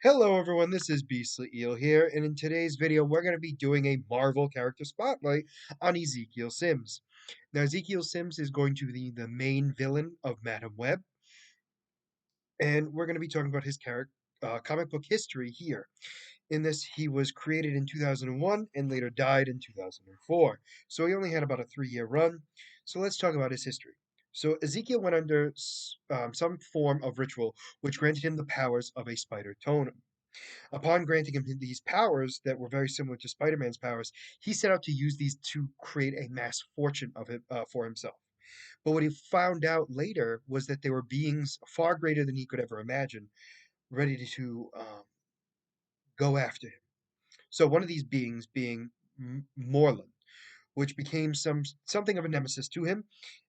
Hello everyone, this is Beastly Eel here, and in today's video we're going to be doing a Marvel character spotlight on Ezekiel Sims. Now Ezekiel Sims is going to be the main villain of Madam Web, and we're going to be talking about his comic book history here. In this, he was created in 2001 and later died in 2004, so he only had about a 3-year run. So let's talk about his history. So Ezekiel went under some form of ritual which granted him the powers of a spider totem. Upon granting him these powers that were very similar to Spider-Man's powers, he set out to use these to create a mass fortune of it for himself. But what he found out later was that there were beings far greater than he could ever imagine, ready to go after him. So one of these beings being Morlun, which became something of a nemesis to him,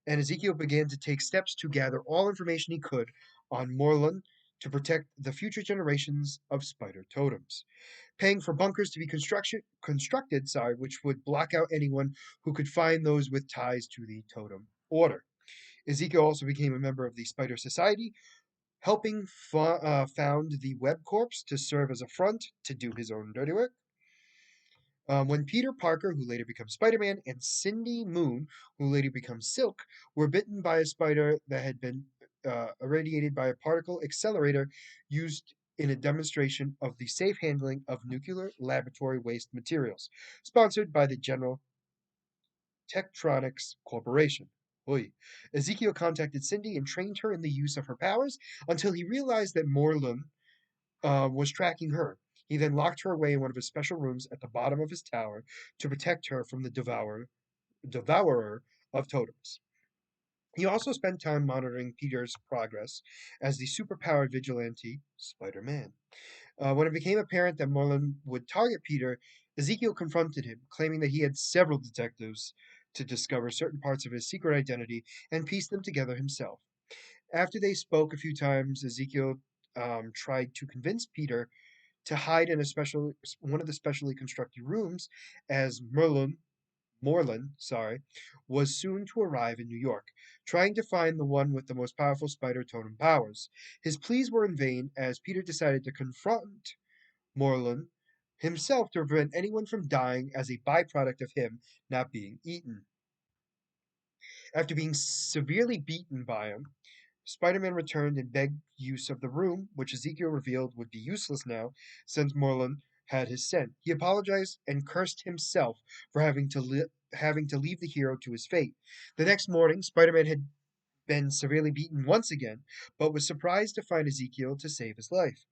and Ezekiel began to take steps to gather all information he could on Morlun to protect the future generations of spider totems, paying for bunkers to be constructed, which would block out anyone who could find those with ties to the totem order. Ezekiel also became a member of the Spider Society, helping found the Web Corps to serve as a front to do his own dirty work. When Peter Parker, who later becomes Spider-Man, and Cindy Moon, who later becomes Silk, were bitten by a spider that had been irradiated by a particle accelerator used in a demonstration of the safe handling of nuclear laboratory waste materials, sponsored by the General Tektronix Corporation. Oy. Ezekiel contacted Cindy and trained her in the use of her powers until he realized that Morlun was tracking her. He then locked her away in one of his special rooms at the bottom of his tower to protect her from the devourer of totems. He also spent time monitoring Peter's progress as the superpowered vigilante Spider-Man. When it became apparent that Morlun would target Peter, Ezekiel confronted him, claiming that he had several detectives to discover certain parts of his secret identity and piece them together himself. After they spoke a few times, Ezekiel tried to convince Peter to hide in one of the specially constructed rooms as Morlun, was soon to arrive in New York, trying to find the one with the most powerful spider totem powers. His pleas were in vain as Peter decided to confront Morlun himself to prevent anyone from dying as a byproduct of him not being eaten. After being severely beaten by him, Spider-Man returned and begged use of the room, which Ezekiel revealed would be useless now since Morlun had his scent. He apologized and cursed himself for having to leave the hero to his fate. The next morning, Spider-Man had been severely beaten once again, but was surprised to find Ezekiel to save his life.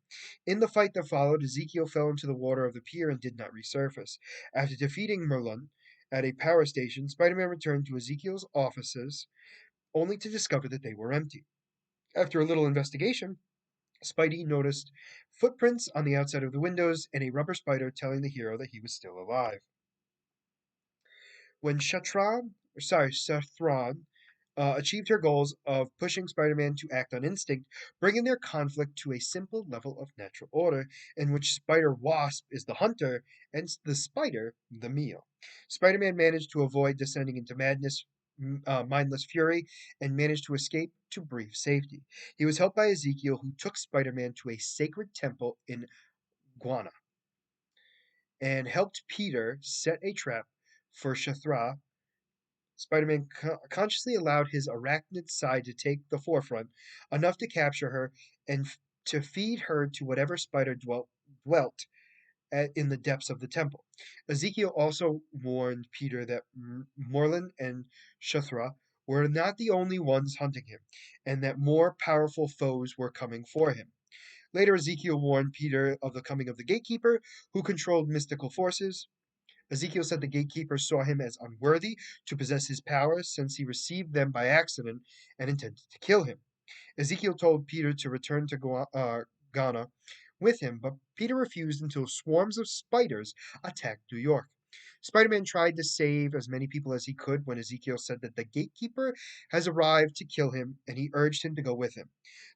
In the fight that followed, Ezekiel fell into the water of the pier and did not resurface. After defeating Merlin at a power station, Spider-Man returned to Ezekiel's offices only to discover that they were empty. After a little investigation, Spidey noticed footprints on the outside of the windows and a rubber spider telling the hero that he was still alive. When Sathran achieved her goals of pushing Spider-Man to act on instinct, bringing their conflict to a simple level of natural order, in which Spider-Wasp is the hunter and the spider the meal. Spider-Man managed to avoid descending into mindless fury, and managed to escape to brief safety. He was helped by Ezekiel, who took Spider-Man to a sacred temple in Guana and helped Peter set a trap for Shathra. Spider-Man consciously allowed his arachnid side to take the forefront, enough to capture her and to feed her to whatever spider dwelt in the depths of the temple. Ezekiel also warned Peter that Morlun and Shathra were not the only ones hunting him, and that more powerful foes were coming for him. Later, Ezekiel warned Peter of the coming of the Gatekeeper, who controlled mystical forces. Ezekiel said the gatekeeper saw him as unworthy to possess his powers since he received them by accident and intended to kill him. Ezekiel told Peter to return to Ghana with him, but Peter refused until swarms of spiders attacked New York. Spider-Man tried to save as many people as he could when Ezekiel said that the gatekeeper has arrived to kill him, and he urged him to go with him.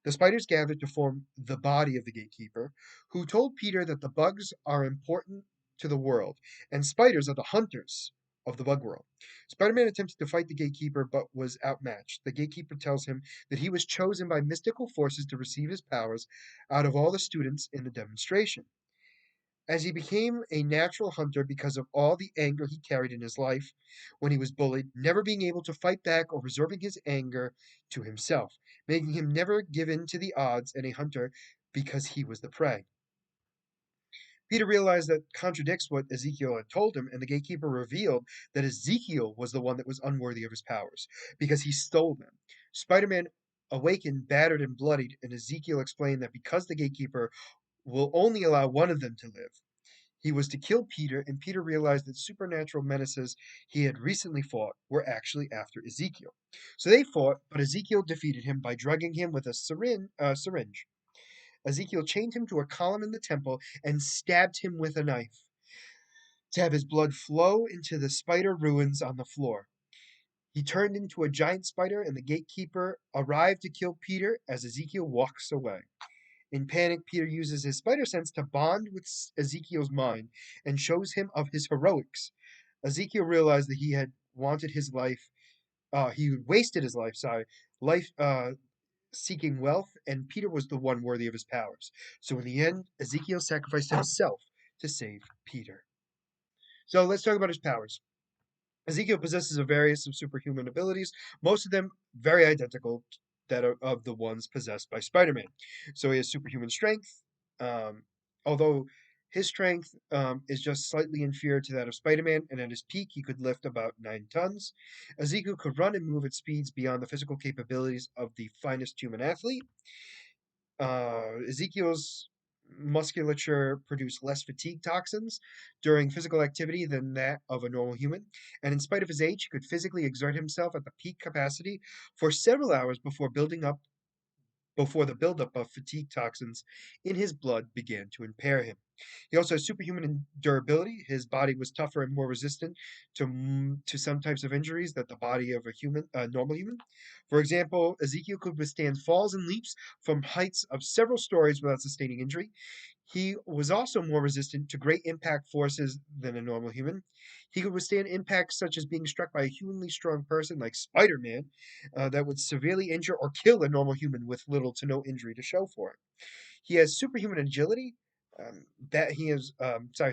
The spiders gathered to form the body of the gatekeeper, who told Peter that the bugs are important to the world, and spiders are the hunters of the bug world. Spider-Man attempted to fight the gatekeeper but was outmatched. The gatekeeper tells him that he was chosen by mystical forces to receive his powers out of all the students in the demonstration. As he became a natural hunter because of all the anger he carried in his life when he was bullied, never being able to fight back or reserving his anger to himself, making him never give in to the odds and a hunter because he was the prey. Peter realized that contradicts what Ezekiel had told him, and the gatekeeper revealed that Ezekiel was the one that was unworthy of his powers because he stole them. Spider Man awakened, battered, and bloodied, and Ezekiel explained that because the gatekeeper will only allow one of them to live, he was to kill Peter, and Peter realized that supernatural menaces he had recently fought were actually after Ezekiel. So they fought, but Ezekiel defeated him by drugging him with a syringe. Ezekiel chained him to a column in the temple and stabbed him with a knife to have his blood flow into the spider ruins on the floor. He turned into a giant spider, and the gatekeeper arrived to kill Peter as Ezekiel walks away. In panic, Peter uses his spider sense to bond with Ezekiel's mind and shows him of his heroics. Ezekiel realized that he had wanted his life, he wasted his life, seeking wealth, and Peter was the one worthy of his powers. So in the end, Ezekiel sacrificed himself to save Peter. So let's talk about his powers. Ezekiel possesses a various of superhuman abilities, most of them very identical that are of the ones possessed by Spider-Man. So he has superhuman strength, um, although his strength is just slightly inferior to that of Spider-Man, and at his peak he could lift about 9 tons. Ezekiel could run and move at speeds beyond the physical capabilities of the finest human athlete. Ezekiel's musculature produced less fatigue toxins during physical activity than that of a normal human, and in spite of his age, he could physically exert himself at the peak capacity for several hours before the buildup of fatigue toxins in his blood began to impair him. He also has superhuman durability. His body was tougher and more resistant to some types of injuries than the body of a normal human. For example, Ezekiel could withstand falls and leaps from heights of several stories without sustaining injury. He was also more resistant to great impact forces than a normal human. He could withstand impacts such as being struck by a humanly strong person like Spider Man that would severely injure or kill a normal human with little to no injury to show for it. He has superhuman agility.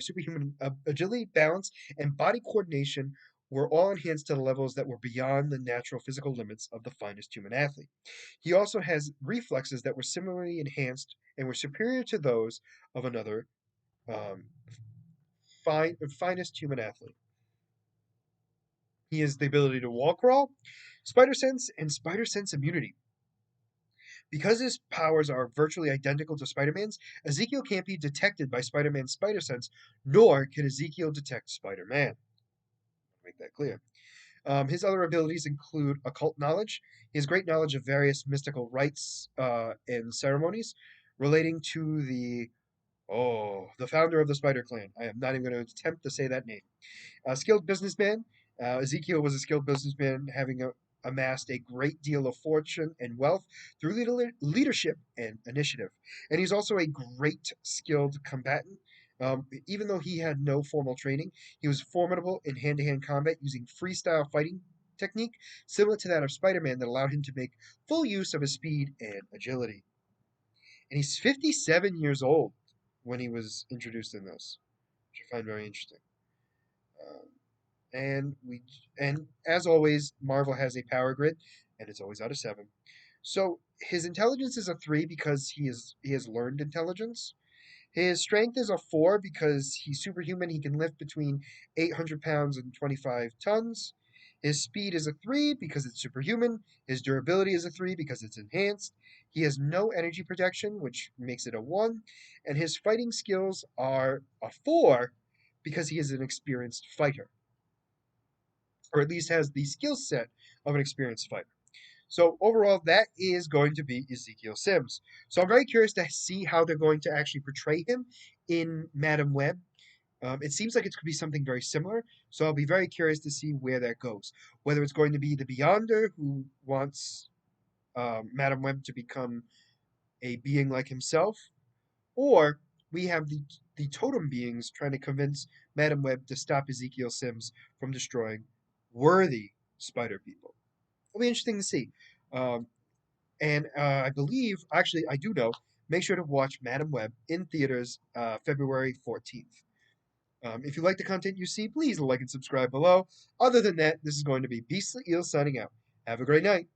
Superhuman agility, balance, and body coordination were all enhanced to the levels that were beyond the natural physical limits of the finest human athlete. He also has reflexes that were similarly enhanced and were superior to those of another um, finest human athlete. He has the ability to wall crawl, spider sense, and spider sense immunity. Because his powers are virtually identical to Spider Man's, Ezekiel can't be detected by Spider Man's spider sense, nor can Ezekiel detect Spider Man. Make that clear. His other abilities include occult knowledge. He has great knowledge of various mystical rites and ceremonies relating to the founder of the Spider Clan. I am not even going to attempt to say that name. A skilled businessman. Ezekiel was a skilled businessman, having amassed a great deal of fortune and wealth through leadership and initiative. And he's also a great skilled combatant. Even though he had no formal training, he was formidable in hand to hand combat using freestyle fighting technique similar to that of Spider Man that allowed him to make full use of his speed and agility. And he's 57 years old when he was introduced in this, which I find very interesting. Um, and we and as always, Marvel has a power grid, and it's always out of 7. So his intelligence is a 3 because he has learned intelligence. His strength is a 4 because he's superhuman. He can lift between 800 pounds and 25 tons. His speed is a 3 because it's superhuman. His durability is a 3 because it's enhanced. He has no energy protection, which makes it a 1. And his fighting skills are a 4 because he is an experienced fighter, or at least has the skill set of an experienced fighter. So overall, that is going to be Ezekiel Sims. So I'm very curious to see how they're going to actually portray him in Madam Web. It seems like it's going to be something very similar, so I'll be very curious to see where that goes. Whether it's going to be the Beyonder who wants Madam Web to become a being like himself, or we have the totem beings trying to convince Madam Web to stop Ezekiel Sims from destroying worthy spider people. It'll be interesting to see. Um, and I believe, actually, I do know. Make sure to watch Madam Web in theaters February 14th. If you like the content you see, please like and subscribe below. Other than that, this is going to be Beastly Eel signing out. Have a great night.